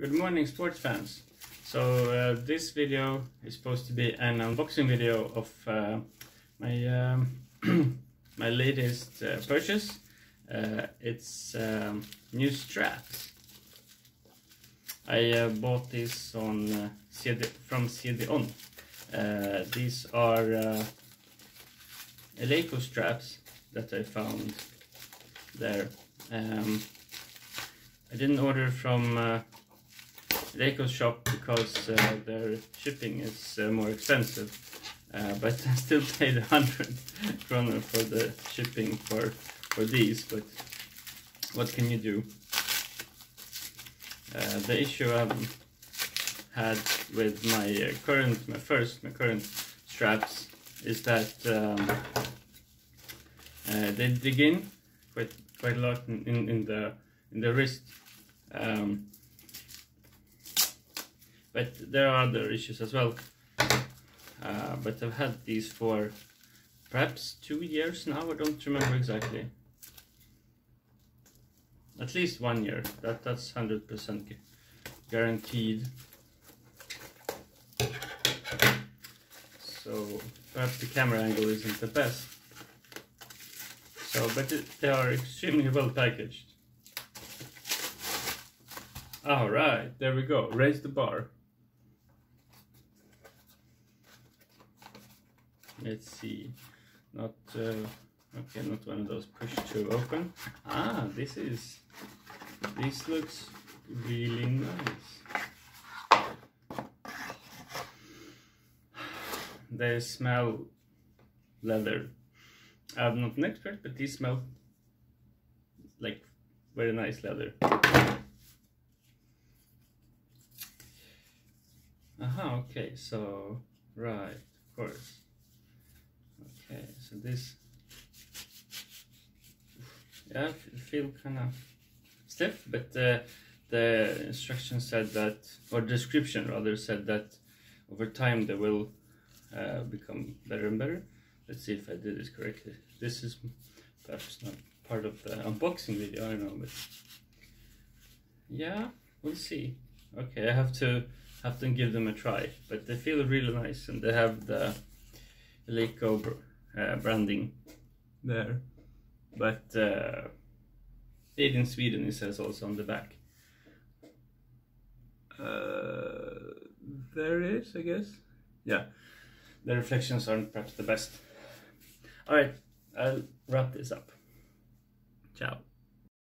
Good morning, sports fans. So this video is supposed to be an unboxing video of my my latest purchase. It's new straps. I bought these on from CD-ON. These are Eleiko straps that I found there. I didn't order from Eleiko's shop because their shipping is more expensive, but I still paid 100 kroner for the shipping for these. But what can you do? The issue I've had with my current straps is that they dig in quite a lot in the wrist. But there are other issues as well. But I've had these for perhaps 2 years now. I don't remember exactly. At least 1 year. That's 100% guaranteed. So perhaps the camera angle isn't the best. So, but they are extremely well packaged. Alright, there we go. Raise the bar. Let's see. Not okay, not one of those push to open. Ah, this looks really nice. They smell leather. I'm not an expert, but these smell like very nice leather. Aha, okay, so right, of course. Okay, so this, yeah, I feel kind of stiff, but the instruction said that, or description rather, said that over time they will become better and better. Let's see if I did this correctly. This is perhaps not part of the unboxing video, I don't know, but yeah, we'll see. Okay, I have to give them a try, but they feel really nice, and they have the Eleiko branding there, but made in Sweden, it says also on the back. There it is, I guess. Yeah, the reflections aren't perhaps the best. Alright, I'll wrap this up. Ciao.